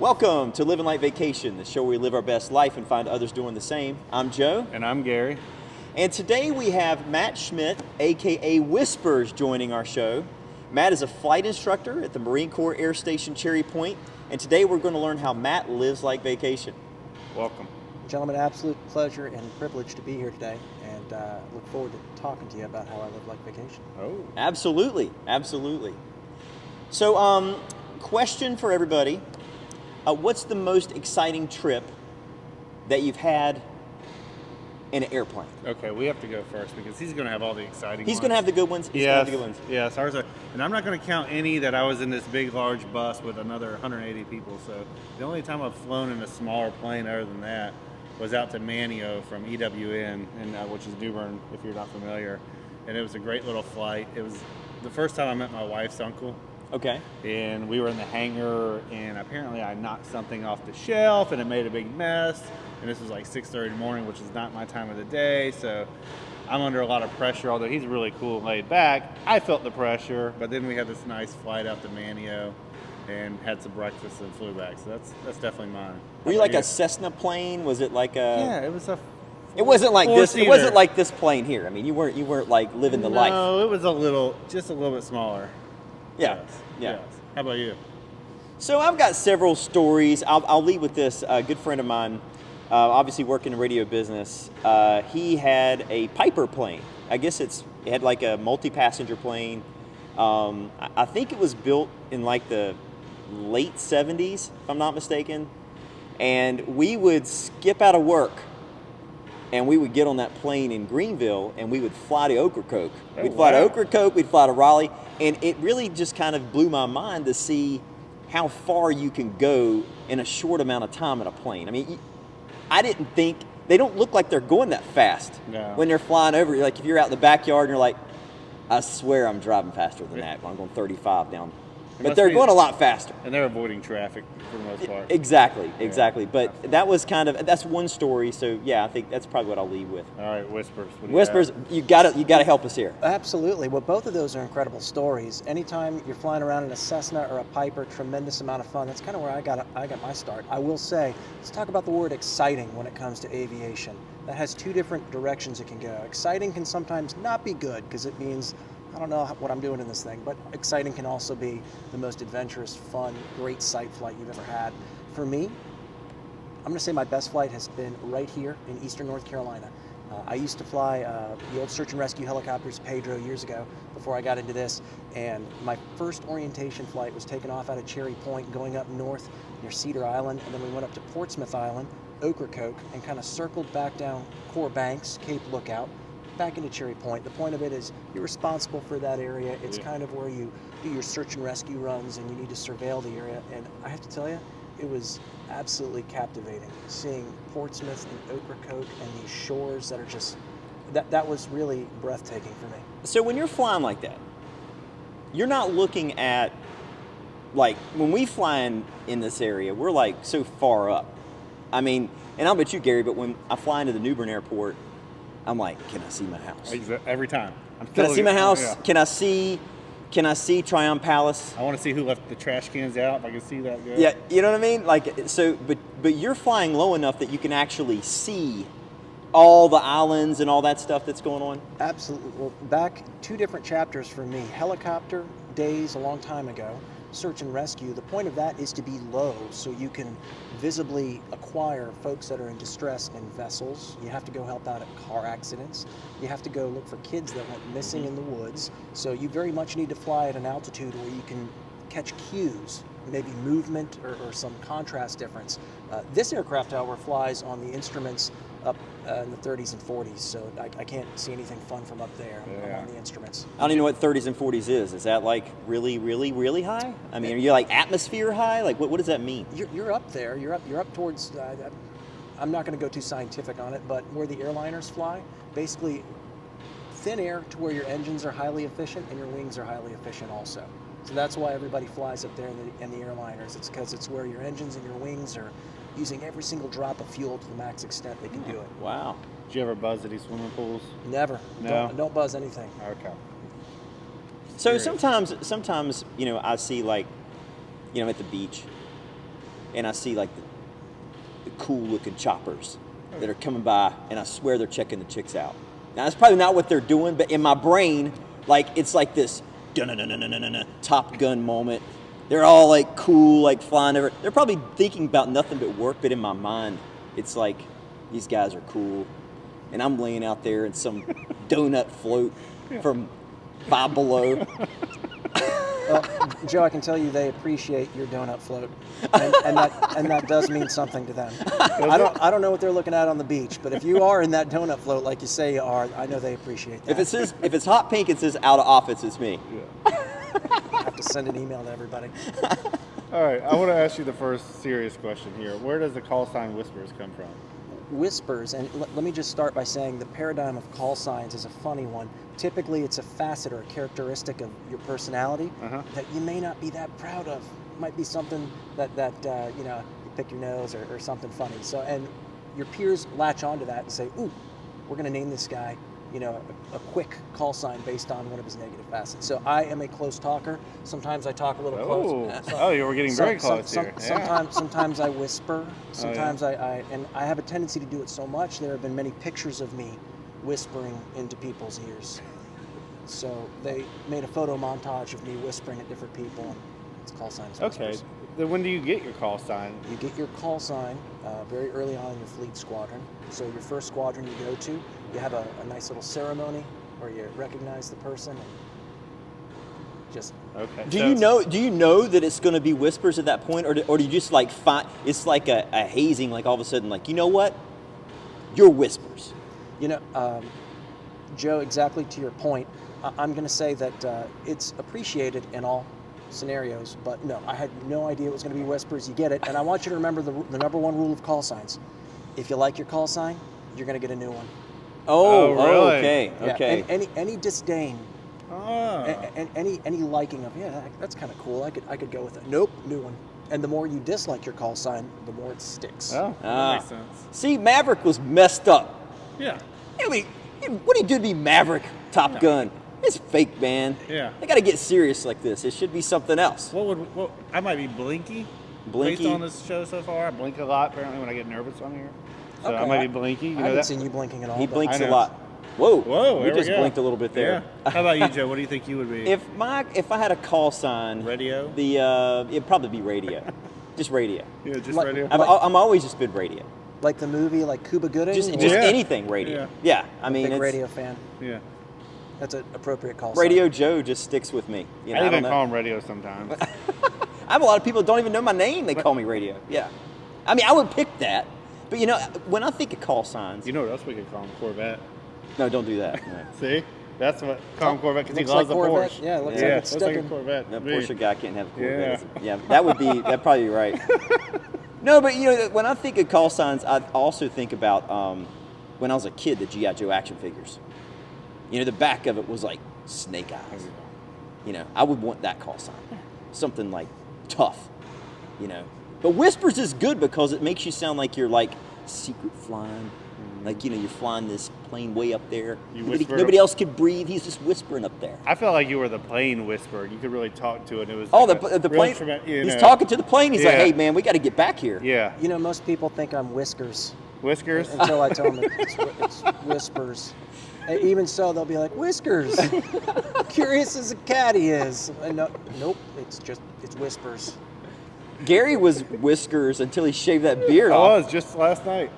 Welcome to Living Like Vacation, the show where we live our best life and find others doing the same. I'm Joe. And I'm Gary. And today we have Matt Schmidt, aka Whispers, joining our show. Matt is a flight instructor at the Marine Corps Air Station Cherry Point, and today we're going to learn how Matt lives like vacation. Welcome. Gentlemen, absolute pleasure and privilege to be here today, and look forward to talking to you about how I live like vacation. Oh. Absolutely, absolutely. So, question for everybody. What's the most exciting trip that you've had in an airplane? Okay, we have to go first because he's going to have all the exciting ones. He's going to have the good ones. Yes, ours are. And I'm not going to count any that I was in this big, large bus with another 180 people. So the only time I've flown in a smaller plane other than that was out to Manio from EWN, which is New Bern, if you're not familiar. And it was a great little flight. It was the first time I met my wife's uncle. Okay. And we were in the hangar, and apparently I knocked something off the shelf, and it made a big mess. And this was like 6:30 in the morning, which is not my time of the day, so I'm under a lot of pressure. Although he's really cool and laid back, I felt the pressure. But then we had this nice flight out to Manio, and had some breakfast and flew back. So that's definitely mine. Were you like a Cessna plane? Was it like a? Yeah, it was a. It wasn't like this. Four-seater. It wasn't like this plane here. I mean, you weren't like living the life. No, it was just a little bit smaller. Yeah. Yes. Yeah. Yes. How about you? So I've got several stories. I'll lead with this. A good friend of mine, obviously working in the radio business, he had a Piper plane. I guess it had like a multi-passenger plane. I think it was built in like the late 70s, if I'm not mistaken. And we would skip out of work, and we would get on that plane in Greenville, and we would fly to Ocracoke. We'd fly to Ocracoke, we'd fly to Raleigh, and it really just kind of blew my mind to see how far you can go in a short amount of time in a plane. I mean, I didn't think, they don't look like they're going that fast when they're flying over. Like if you're out in the backyard and you're like, I swear I'm driving faster than that when I'm going 35 down. But they're going a lot faster. And they're avoiding traffic for the most part. Exactly. But that was that's one story. So yeah, I think that's probably what I'll leave with. All right, Whispers. Whispers, you gotta help us here. Absolutely. Well, both of those are incredible stories. Anytime you're flying around in a Cessna or a Piper, tremendous amount of fun. That's kind of where I got my start. I will say, let's talk about the word exciting when it comes to aviation. That has two different directions it can go. Exciting can sometimes not be good because it means I don't know what I'm doing in this thing, but exciting can also be the most adventurous, fun, great sight flight you've ever had. For me, I'm going to say my best flight has been right here in eastern North Carolina. I used to fly the old search and rescue helicopters, Pedro, years ago before I got into this, and my first orientation flight was taken off out of Cherry Point, going up north near Cedar Island, and then we went up to Portsmouth Island, Ocracoke, and kind of circled back down Core Banks, Cape Lookout, back into Cherry Point. The point of it is you're responsible for that area. It's kind of where you do your search and rescue runs, and you need to surveil the area. And I have to tell you, it was absolutely captivating seeing Portsmouth and Ocracoke and these shores that are just, that was really breathtaking for me. So when you're flying like that, you're not looking at, like when we fly in this area, we're like so far up. I mean, and I don't bet you, Gary, but when I fly into the New Bern airport, I'm like, can I see my house? Every time. Can I see my house? Yeah. Can I see Tryon Palace? I want to see who left the trash cans out. If I can see that good. Yeah, you know what I mean? Like so, but you're flying low enough that you can actually see all the islands and all that stuff that's going on. Absolutely. Well, back two different chapters for me. Helicopter days a long time ago. Search and rescue. The point of that is to be low so you can visibly acquire folks that are in distress in vessels. You have to go help out at car accidents. You have to go look for kids that went missing in the woods. So you very much need to fly at an altitude where you can catch cues, maybe movement or some contrast difference. This aircraft, however, flies on the instruments up in the 30s and 40s, so I can't see anything fun from up there. I'm on the instruments. I don't even know what 30s and 40s is. Is that like really, really, really high? I mean, are you like atmosphere high? Like what does that mean? You're up there. You're up towards. I'm not going to go too scientific on it, but where the airliners fly, basically thin air to where your engines are highly efficient and your wings are highly efficient also. So that's why everybody flies up there in the airliners. It's because it's where your engines and your wings are using every single drop of fuel to the max extent they can do it. Wow. Did you ever buzz at these swimming pools? Never. No? Don't buzz anything. Okay. So sometimes, I see like, at the beach, and I see like the cool looking choppers that are coming by, and I swear they're checking the chicks out. Now that's probably not what they're doing, but in my brain, like it's like this Top Gun moment. They're all like cool, like flying over. They're probably thinking about nothing but work, but in my mind, it's like these guys are cool, and I'm laying out there in some donut float from Five Below. Well, Joe, I can tell you they appreciate your donut float, and that does mean something to them. I don't know what they're looking at on the beach, but if you are in that donut float like you say you are, I know they appreciate that. If it's hot pink, it says out of office. It's me. Yeah. I have to send an email to everybody. All right, I want to ask you the first serious question here. Where does the call sign Whispers come from? Whispers, and let me just start by saying the paradigm of call signs is a funny one. Typically, it's a facet or a characteristic of your personality that you may not be that proud of. It might be something that you know, you pick your nose or something funny. So, and your peers latch onto that and say, "Ooh, we're going to name this guy, you know, a quick call sign based on one of his negative facets." So, I am a close talker. Sometimes I talk a little close. Oh, you were getting very close here. Sometimes I whisper. Sometimes I have a tendency to do it so much. There have been many pictures of me whispering into people's ears. So they made a photo montage of me whispering at different people, and it's call signs. Okay. Then when do you get your call sign? You get your call sign very early on in your fleet squadron. So your first squadron you go to, you have a nice little ceremony where you recognize the person and just. Okay. Do you know that it's going to be Whispers at that point, or do you just like find it's like a hazing, like all of a sudden, like, you know what, you're Whispers. You know, Joe, exactly to your point, I'm going to say that it's appreciated in all scenarios, but no, I had no idea it was going to be Whispers. You get it, and I want you to remember the number one rule of call signs. If you like your call sign, you're going to get a new one. Oh, really? Okay, Yeah, okay. and any disdain, Oh. and any liking of, yeah, that's kind of cool. I could go with it. Nope, new one. And the more you dislike your call sign, the more it sticks. Oh, that makes sense. See, Maverick was messed up. Yeah. I mean, what do you do to be Maverick Top Gun? It's fake, man. Yeah. They got to get serious like this. It should be something else. What I might be Blinky. Blinky? Based on this show so far, I blink a lot apparently when I get nervous on here. So I Okay. might be Blinky. You I know haven't that? seen you blinking at all. He but- blinks I a know. lot. Whoa. Whoa, We there just go. blinked a little bit there. Yeah. How about you, Joe? What do you think you would be? If I had a call sign, Radio? it'd probably be radio. Just radio. Yeah, just Like- radio. I'm always just been radio. Like the movie, like Cuba Gooding? Just or- anything radio. Yeah. I mean, Big it's radio fan. Yeah. That's an appropriate call sign. Radio Joe just sticks with me. You know, I I even don't call know. him radio sometimes. I have a lot of people that don't even know my name. They call me radio. Yeah. I mean, I would pick that. But, you know, when I think of call signs. You know what else we could call him? Corvette. No, don't do that. No. See? That's what call him Corvette because he Looks loves like the Corvette. Porsche. Yeah, it looks Yeah. like it's looks like a sticking. Corvette. That Me. Porsche guy can't have a Corvette. Yeah. Yeah, that'd probably be right. No, but, you know, when I think of call signs, I also think about when I was a kid, the G.I. Joe action figures. You know, the back of it was like snake eyes. You know, I would want that call sign. Something like tough, you know. But Whispers is good because it makes you sound like you're like secret flying. Like, you know, you're flying this plane way up there. You whisper- Nobody else could breathe. He's just whispering up there. I felt like you were the plane whisperer. You could really talk to it. It was Oh, like the real plane. you He's know. talking to the plane. He's like, Yeah. hey, man, we got to get back here. Yeah. You know, most people think I'm Whiskers Whiskers. until I tell them it's Whispers. And even so, they'll be like, Whiskers. Curious as a cat he is. And nope, it's Whispers. Gary was Whiskers until he shaved that beard I off. was just last night.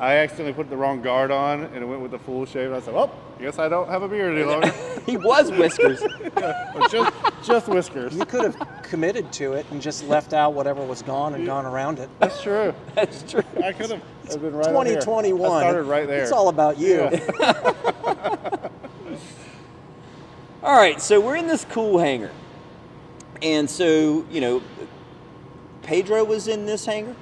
I accidentally put the wrong guard on and it went with the full shave. I said, "Oh, I guess I don't have a beard any longer." He was Whiskers. just whiskers. You could have committed to it and just left out whatever was gone and gone around it. That's true. That's true. I could have. I've been right on here. 2021. I started right there. It's all about you. Yeah. All right, so we're in this cool hangar. And so, you know, Pedro was in this hangar.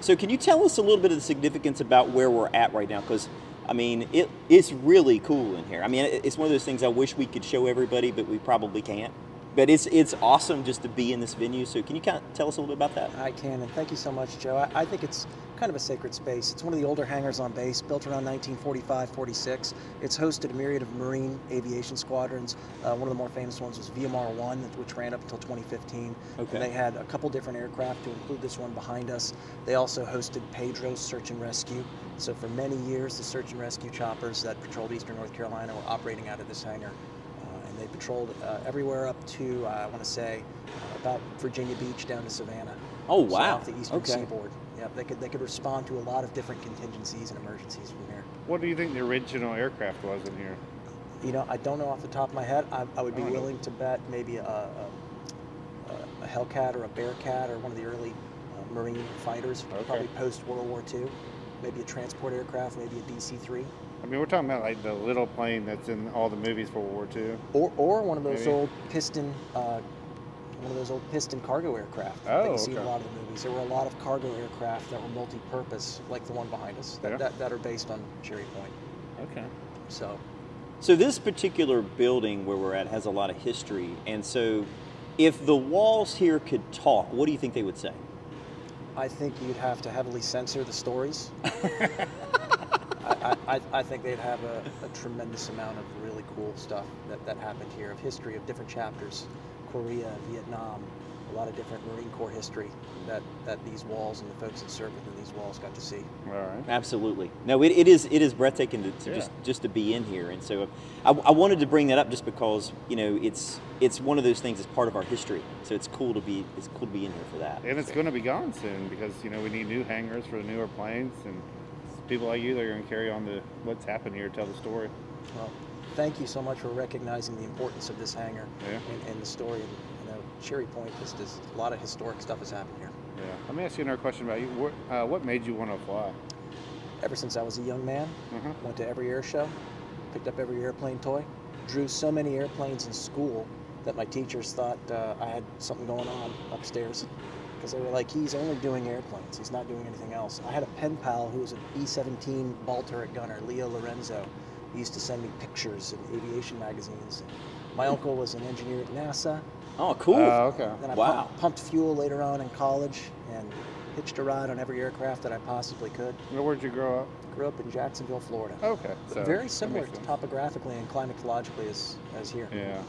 So can you tell us a little bit of the significance about where we're at right now? Because, I mean, it's really cool in here. I mean, it's one of those things I wish we could show everybody, but we probably can't. But it's awesome just to be in this venue. So can you kind of tell us a little bit about that? I can, and thank you so much, Joe. I think it's kind of a sacred space. It's one of the older hangars on base, built around 1945-46. It's hosted a myriad of Marine aviation squadrons. One of the more famous ones was VMR-1, which ran up until 2015. Okay. And they had a couple different aircraft to include this one behind us. They also hosted Pedro's Search and Rescue. So for many years, the search and rescue choppers that patrolled eastern North Carolina were operating out of this hangar. They patrolled everywhere up to, I want to say, about Virginia Beach down to Savannah. Oh, So wow. off the eastern Okay. seaboard. Yep, they could respond to a lot of different contingencies and emergencies from here. What do you think the original aircraft was in here? You know, I don't know off the top of my head. I would be I don't know. willing to bet maybe a Hellcat or a Bearcat or one of the early Marine fighters, Okay. probably post World War II. Maybe a transport aircraft, maybe a DC-3. I mean, we're talking about like the little plane that's in all the movies for World War II. Or one of those Maybe. old piston cargo aircraft that Oh, you see in a okay. lot of the movies. There were a lot of cargo aircraft that were multi-purpose, like the one behind us, Yeah. that are based on Cherry Point. Okay. So So this particular building where we're at has a lot of history, and so if the walls here could talk, what do you think they would say? I think you'd have to heavily censor the stories. I think they'd have a tremendous amount of really cool stuff that happened here, of history of different chapters, Korea, Vietnam, a lot of different Marine Corps history that these walls and the folks that served within these walls got to see. All right. Absolutely. No, it is breathtaking to Yeah. just to be in here, and so I wanted to bring that up just because it's one of those things that's part of our history. So it's cool to be in here for that. And it's So- going to be gone soon because we need new hangars for the newer planes, and people like you that are going to carry on to what's happened here, tell the story. Well, thank you so much for recognizing the importance of this hangar Yeah. and the story. And, Cherry Point, just a lot of historic stuff has happened here. Yeah. Let me ask you another question about you. What made you want to fly? Ever since I was a young man, Uh-huh. went to every air show, picked up every airplane toy, drew so many airplanes in school that my teachers thought I had something going on upstairs, because they were like, he's only doing airplanes, he's not doing anything else. I had a pen pal who was an B-17 ball turret gunner, Leo Lorenzo. He used to send me pictures in aviation magazines. My uncle was an engineer at NASA. Oh, cool. Okay. Then I Wow. pumped fuel later on in college and hitched a ride on every aircraft that I possibly could. Where'd you grow up? Grew up in Jacksonville, Florida. Okay. So Very that similar makes sense. topographically and climatologically as here. Yeah.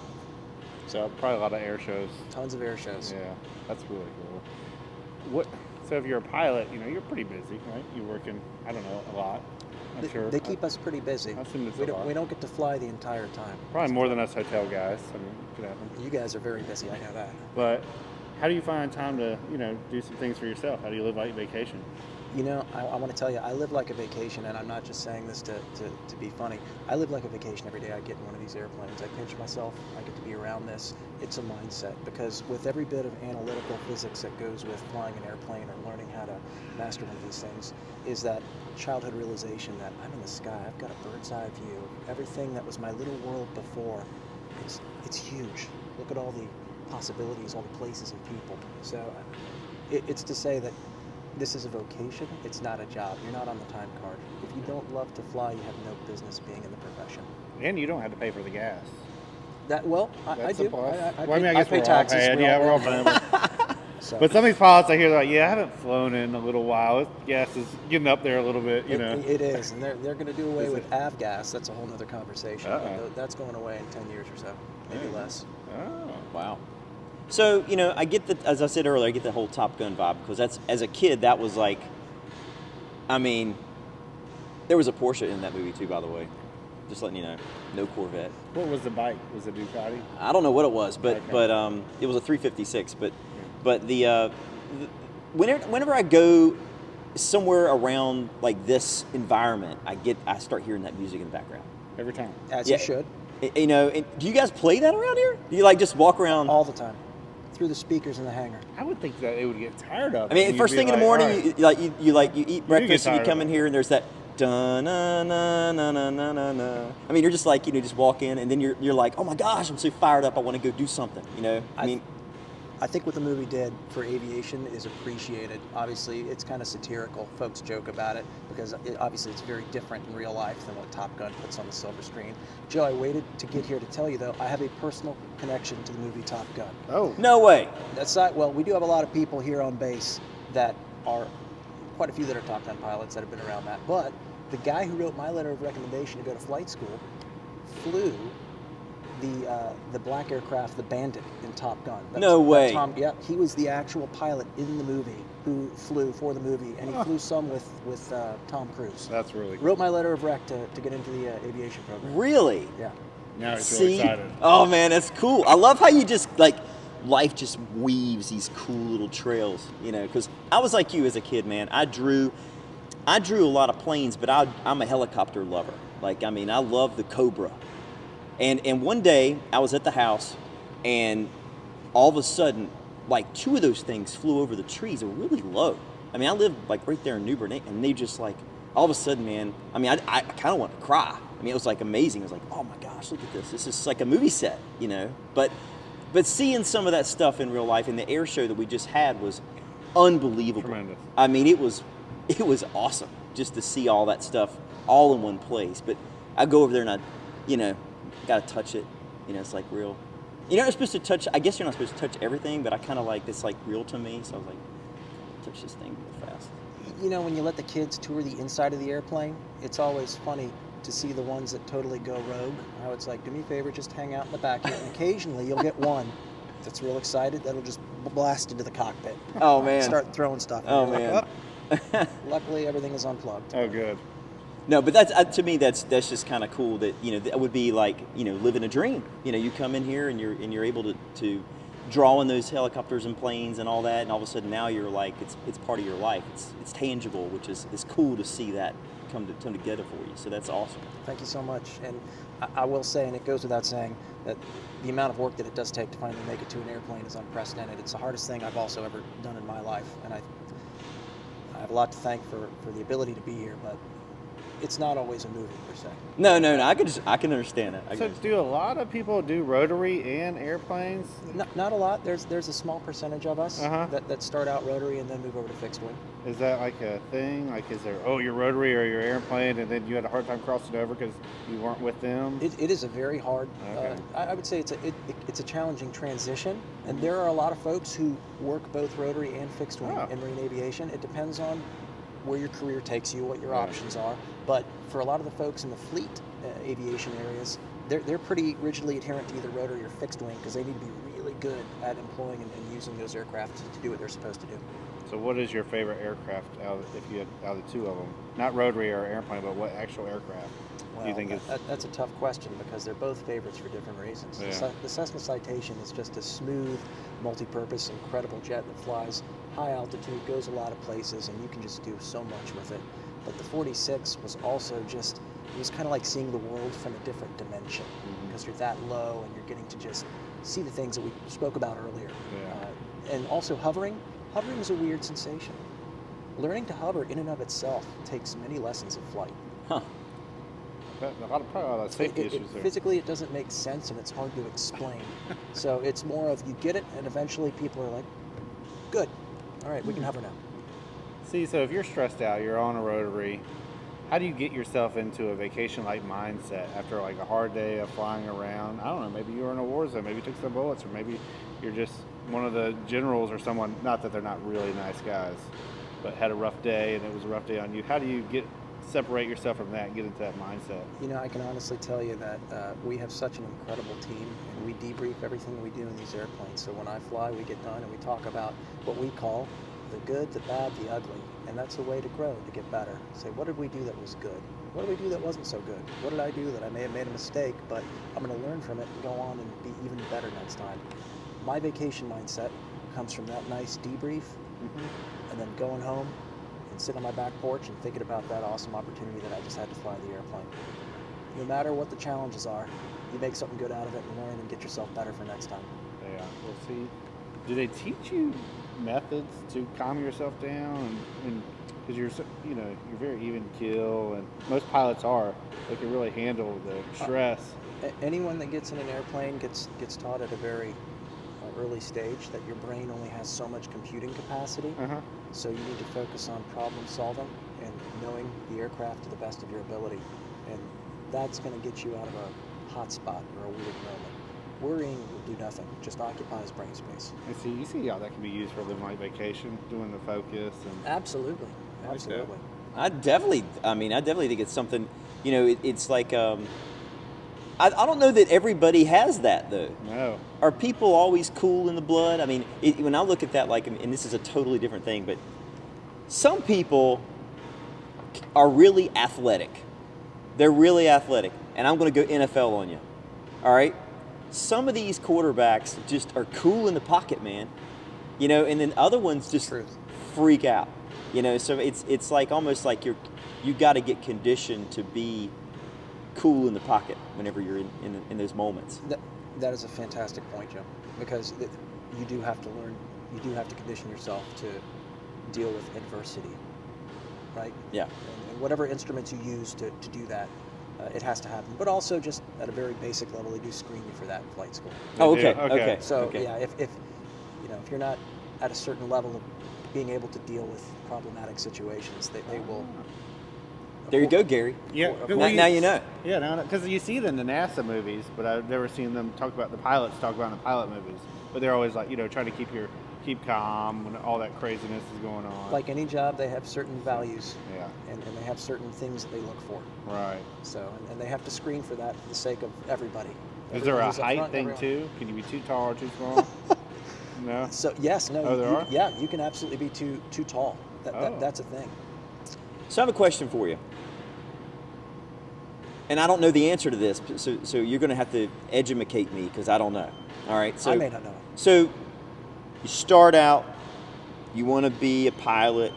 So probably a lot of air shows. Tons of air shows. Yeah, that's really cool. So if you're a pilot, you're pretty busy, right? You're working, I don't know, a lot. I'm sure. They keep us pretty busy. I assume it's We a lot. don't get to fly the entire time. Probably more than us hotel guys. I mean, could happen. You guys are very busy, I know that. But how do you find time to, do some things for yourself? How do you live like vacation? I want to tell you, I live like a vacation, and I'm not just saying this to be funny. I live like a vacation every day I get in one of these airplanes. I pinch myself, I get to be around this. It's a mindset, because with every bit of analytical physics that goes with flying an airplane or learning how to master one of these things, is that childhood realization that I'm in the sky, I've got a bird's eye view of everything that was my little world before. It's huge. Look at all the possibilities, all the places and people. So it's to say that this is a vocation, it's not a job. You're not on the time card. If you don't love to fly, you have no business being in the profession. And you don't have to pay for the gas. I That's do. a plus. I Well, I mean, I pay guess we're all taxes. paying. Yeah, we're all paying. So, But some of these pilots I hear, they're like, yeah, I haven't flown in a little while. Gas is getting up there a little bit, it is, and they're going to do away Is with it? avgas. That's a whole other conversation. Uh-oh. That's going away in 10 years or so, maybe Yeah. less. Oh. Wow. So, I get as I said earlier, I get the whole Top Gun vibe, because as a kid, that was like, there was a Porsche in that movie too, by the way. Just letting you know, no Corvette. What was the bike? Was it Ducati? I don't know what it was, but Okay. it was a 356. But whenever I go somewhere around like this environment, I start hearing that music in the background. Every time. As Yeah. you should, And do you guys play that around here? Do you like just walk around? all the time, through the speakers in the hangar. I would think that it would get tired of. I mean, and first you'd thing be in the like, morning, all right. you eat breakfast and you tired come of in it. here and there's that dun na na na na na na na. I mean, you're just like just walk in and then you're like, oh my gosh, I'm so fired up, I want to go do something. I mean, I think what the movie did for aviation is appreciated. Obviously, it's kind of satirical. Folks joke about it because obviously it's very different in real life than what Top Gun puts on the silver screen. Joe, I waited to get here to tell you, though, I have a personal connection to the movie Top Gun. Oh. No way. That's not, well, we do have a lot of people here on base that are, quite a few that are Top Gun pilots that have been around that. But the guy who wrote my letter of recommendation to go to flight school flew the black aircraft, the Bandit, in Top Gun. No way. Yeah, he was the actual pilot in the movie who flew for the movie, and he flew some with Tom Cruise. That's really cool. Wrote my letter of rec to get into the aviation program. Really? Yeah. Now he's See? really excited. Oh man, that's cool. I love how you just like life just weaves these cool little trails, you know, because I was like you as a kid, man. I drew a lot of planes, but I'm a helicopter lover. Like, I mean, I love the Cobra. And one day I was at the house, and all of a sudden, like 2 of those things flew over the trees. They were really low. I mean, I lived like right there in New Bern, and they just like all of a sudden, man. I mean, I kind of wanted to cry. I mean, it was like amazing. I was like, oh my gosh, look at this. This is like a movie set, you know. But seeing some of that stuff in real life, and the air show that we just had was unbelievable. Tremendous. I mean, it was awesome just to see all that stuff all in one place. But I go over there and I, you know, got to touch it. You know, it's like real. You're not supposed to touch, I guess you're not supposed to touch everything, but I kind of like, it's like real to me. So I was like, touch this thing real fast. You know, when you let the kids tour the inside of the airplane, it's always funny to see the ones that totally go rogue. How it's like, do me a favor, just hang out in the back here. And occasionally you'll get one that's real excited that'll just blast into the cockpit. Oh man. Start throwing stuff. Oh You're man. like, "Oh." Luckily, everything is unplugged. Oh, good. No, but that's to me that's just kind of cool. That, you know, that would be like, you know, living a dream. You know, you come in here and you're able to draw in those helicopters and planes and all that, and all of a sudden now you're like, it's part of your life. It's tangible, which is cool to see that come together for you. So that's awesome. Thank you so much. And I will say, and it goes without saying, that the amount of work that it does take to finally make it to an airplane is unprecedented. It's the hardest thing I've also ever done in my life, and I have a lot to thank for the ability to be here, but it's not always a movie per se. No. I can understand that. So do a lot of people do rotary and airplanes? Not a lot. There's a small percentage of us Uh-huh. that start out rotary and then move over to fixed wing. Is that like a thing? Like, is there, you're rotary or you're airplane, and then you had a hard time crossing over because you weren't with them? It is a very hard. Okay. I would say it's a challenging transition, and there are a lot of folks who work both rotary and fixed wing Oh. in marine aviation. It depends on where your career takes you, what your Right. options are. But for a lot of the folks in the fleet aviation areas, they're pretty rigidly adherent to either rotary or fixed wing because they need to be really good at employing and using those aircraft to do what they're supposed to do. So what is your favorite aircraft out of the 2 of them? Not rotary or airplane, but what actual aircraft do you think is? That's a tough question because they're both favorites for different reasons. Yeah. The Cessna Citation is just a smooth, multi-purpose, incredible jet that flies high altitude, goes a lot of places, and you can just do so much with it. But the 46 was also just, it was kind of like seeing the world from a different dimension because you're that low and you're getting to just see the things that we spoke about earlier. Yeah. And also hovering is a weird sensation. Learning to hover in and of itself takes many lessons of flight. Huh. Probably a lot of safety issues there. Physically, it doesn't make sense and it's hard to explain. So it's more of you get it, and eventually people are like, good, all right, we can hover now. See, so if you're stressed out, you're on a rotary, how do you get yourself into a vacation-like mindset after like a hard day of flying around? I don't know, maybe you were in a war zone, maybe you took some bullets, or maybe you're just one of the generals or someone, not that they're not really nice guys, but had a rough day and it was a rough day on you. How do you separate yourself from that and get into that mindset? You know, I can honestly tell you that we have such an incredible team, and we debrief everything we do in these airplanes. So when I fly, we get done and we talk about what we call the good, the bad, the ugly. And that's a way to grow, to get better. Say, what did we do that was good? What did we do that wasn't so good? What did I do that I may have made a mistake, but I'm going to learn from it and go on and be even better next time? My vacation mindset comes from that nice debrief, and then going home and sitting on my back porch and thinking about that awesome opportunity that I just had to fly the airplane. No matter what the challenges are, you make something good out of it and learn and get yourself better for next time. Yeah. Well, see, do they teach you methods to calm yourself down? And because you're very even keel, and most pilots are. They can really handle the stress. Anyone that gets in an airplane gets taught at a very early stage that your brain only has so much computing capacity. So you need to focus on problem solving and knowing the aircraft to the best of your ability. And that's going to get you out of a hot spot or a weird moment. Worrying will do nothing, just occupies brain space. And you see how that can be used for living like vacation, doing the focus and Absolutely. Absolutely. I definitely think it's something, it's like, I don't know that everybody has that though. No. Are people always cool in the blood? I mean, when I look at that, like, and this is a totally different thing, but some people are really athletic. They're really athletic, and I'm going to go NFL on you. All right? Some of these quarterbacks just are cool in the pocket, man. And then other ones just freak out. So it's like almost like you got to get conditioned to be cool in the pocket whenever you're in those moments. That is a fantastic point, Joe, because you do have to learn, you do have to condition yourself to deal with adversity, right? Yeah. And whatever instruments you use to do that, it has to happen. But also just at a very basic level, they do screen you for that in flight school. Oh, okay. So yeah, if you're not at a certain level of being able to deal with problematic situations, they will. There you go, Gary. Yeah. Now you know. Yeah, because you see it in the NASA movies, but I've never seen them talk about the pilots talk about in the pilot movies. But they're always like, trying to keep calm when all that craziness is going on. Like any job, they have certain values. Yeah. And they have certain things that they look for. Right. So, and they have to screen for that for the sake of everybody. Is there a height thing too? Can you be too tall or too small? No. So yes, no. Oh, there are? Yeah, you can absolutely be too tall. That's a thing. So I have a question for you. And I don't know the answer to this, so you're going to have to educate me because I don't know. All right. So I may not know. So you start out, you want to be a pilot.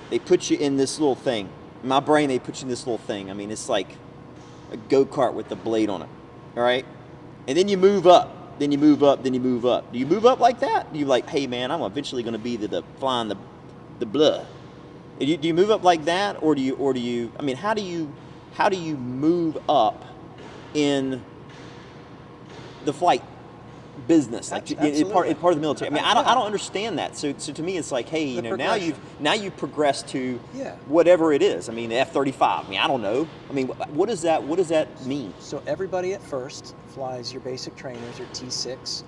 They put you in this little thing. In my brain, they put you in this little thing. I mean, it's like a go-kart with a blade on it. All right. And then you move up. Then you move up. Then you move up. Do you move up like that? Do you like, hey man, I'm eventually going to be the flying the blood? Do you move up like that, or do you? I mean, how do you move up in the flight business, like part of the military? I mean, I don't understand that. So to me, it's like, hey, now you've progressed to whatever it is. I mean, the F-35. I mean, I don't know. I mean, what does that mean? So everybody at first flies your basic trainers, your T6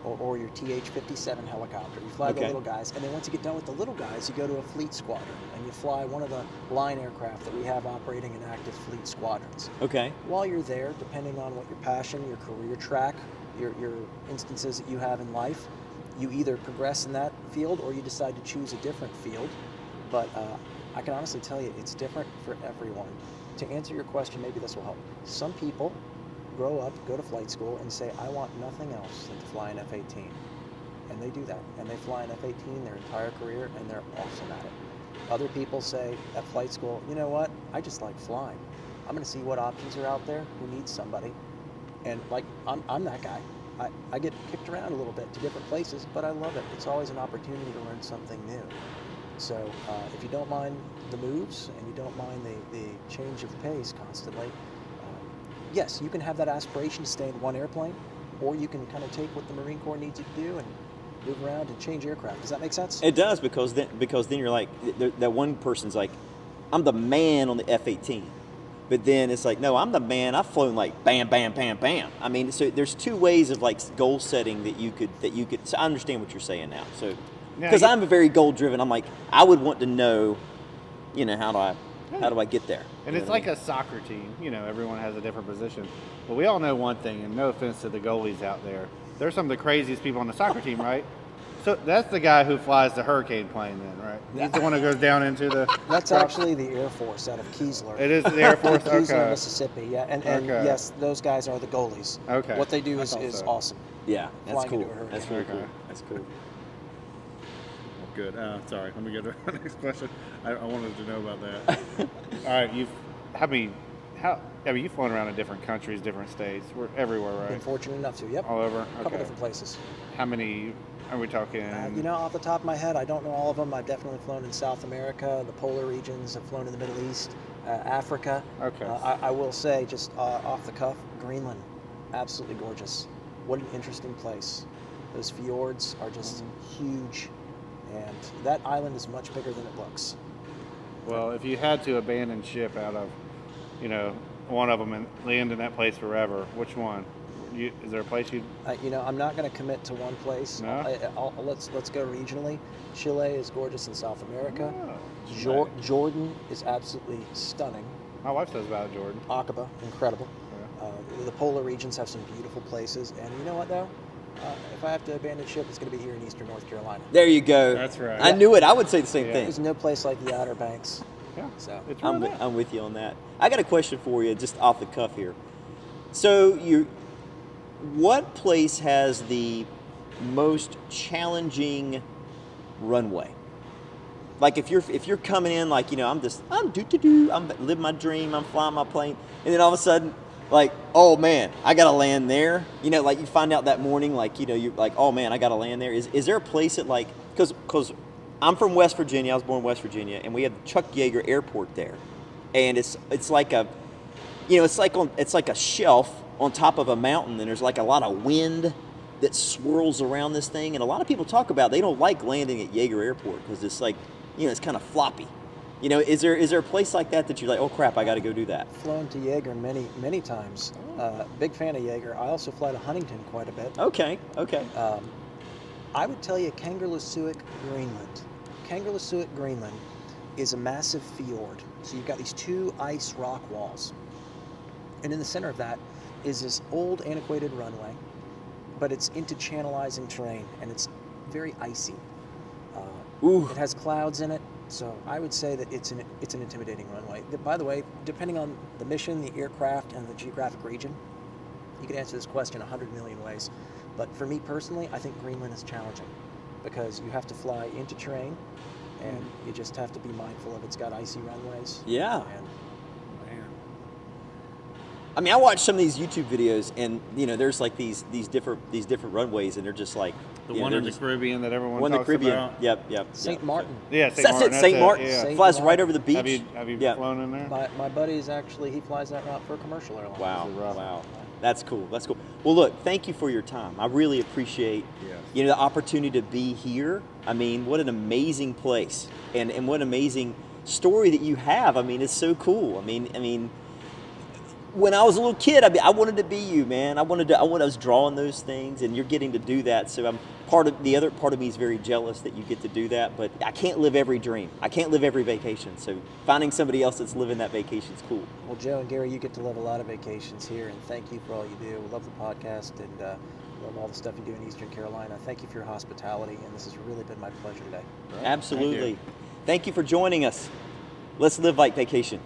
or your TH-57 helicopter. You fly the little guys, and then once you get done with the little guys, you go to a fleet squadron, and you fly one of the line aircraft that we have operating in active fleet squadrons. Okay. While you're there, depending on what your passion, your career track, your instances that you have in life, you either progress in that field or you decide to choose a different field. But I can honestly tell you, it's different for everyone. To answer your question, maybe this will help. Some people grow up, go to flight school, and say, I want nothing else than to fly an F-18. And they do that. And they fly an F-18 their entire career, and they're awesome at it. Other people say at flight school, you know what? I just like flying. I'm going to see what options are out there, who needs somebody. And like, I'm that guy. I get kicked around a little bit to different places, but I love it. It's always an opportunity to learn something new. So if you don't mind the moves and you don't mind the change of pace constantly, yes, you can have that aspiration to stay in one airplane, or you can kind of take what the Marine Corps needs you to do and move around and change aircraft. Does that make sense? It does, because then you're like, that one person's like, I'm the man on the F-18. But then it's like, no, I'm the man. I've flown like bam, bam, bam, bam. I mean, so there's two ways of like goal setting that you could. So I understand what you're saying now. So because I'm a very goal driven, I'm like, I would want to know, how do I get there? And it's like a soccer team. Everyone has a different position. But we all know one thing, and no offense to the goalies out there, they're some of the craziest people on the soccer team, right? So that's the guy who flies the Hurricane plane then, right? He's the one who goes down into the... That's actually the Air Force out of Keesler. It is the Air Force? Keesler, Mississippi, yeah. And yes, those guys are the goalies. Okay. What they do is awesome. Yeah, that's Flying cool. into a hurricane. That's really cool. That's cool. Good. Sorry, let me go to the next question. I wanted to know about that. All right, you've flown around in different countries, different states. We're everywhere, right? Been fortunate enough to, yep. All over? A couple different places. How many are we talking? Off the top of my head, I don't know all of them. I've definitely flown in South America, the polar regions. I've flown in the Middle East, Africa. Okay. I will say, just off the cuff, Greenland, absolutely gorgeous. What an interesting place. Those fjords are just huge, and that island is much bigger than it looks. Well, if you had to abandon ship out of, one of them and land in that place forever, which one? Is there a place you'd? I'm not going to commit to one place. No? Let's go regionally. Chile is gorgeous in South America. Oh, Jordan is absolutely stunning. my wife says about Jordan. Aqaba, incredible. Yeah. The polar regions have some beautiful places, and you know what though? If I have to abandon ship, it's going to be here in eastern North Carolina. There you go. That's right. I knew it. I would say the same Yeah. thing. There's no place like the Outer Banks. Yeah. So It's I'm, really I'm with you on that. I got a question for you, just off the cuff here. So, what place has the most challenging runway? Like if you're coming in, like I'm living my dream, I'm flying my plane, and then all of a sudden, like, oh man, I gotta land there. Like you find out that morning, like you're like, oh man, I gotta land there. Is there a place that like, because I'm from West Virginia, I was born in West Virginia, and we have Chuck Yeager Airport there, and it's like a, it's like a shelf on top of a mountain, and there's like a lot of wind that swirls around this thing, and a lot of people talk about they don't like landing at Yeager Airport because it's like, it's kind of floppy. Is there a place like that you're like, oh crap, I got to go do that? flown to Yeager many times. Big fan of Yeager. I also fly to Huntington quite a bit. Okay. I would tell you Kangerlussuaq, Greenland. Kangerlussuaq, Greenland is a massive fjord. So you've got these two ice rock walls. And in the center of that is this old antiquated runway, but it's into channelizing terrain, and it's very icy. Ooh. It has clouds in it, so I would say that it's an intimidating runway. By the way, depending on the mission, the aircraft, and the geographic region, you could answer this question 100 million ways. But for me personally, I think Greenland is challenging because you have to fly into terrain, and you just have to be mindful of it's got icy runways. Yeah. And Man. I mean, I watch some of these YouTube videos, and there's like these different runways, and they're just like The one in the Caribbean that everyone one in the talks Caribbean. about. Yep. St. Martin. Yeah, St. That's Martin. it. St. Martin Yeah. St. flies Martin. right over the beach. Have you Yeah. flown in there? My buddy's actually, he flies that route for a commercial airline. Wow. Is it rough? Wow. That's cool. Well, look, thank you for your time. I really appreciate Yes. the opportunity to be here. I mean, what an amazing place, and what an amazing story that you have. I mean, it's so cool. I mean, when I was a little kid, I wanted to be you, man. I was drawing those things, and you're getting to do that. So the other part of me is very jealous that you get to do that, but I can't live every dream. I can't live every vacation. So finding somebody else that's living that vacation is cool. Well, Joe and Gary, you get to live a lot of vacations here, and thank you for all you do. We love the podcast, and love all the stuff you do in Eastern Carolina. Thank you for your hospitality, and this has really been my pleasure today. Absolutely. Thank you for joining us. Let's live like vacation.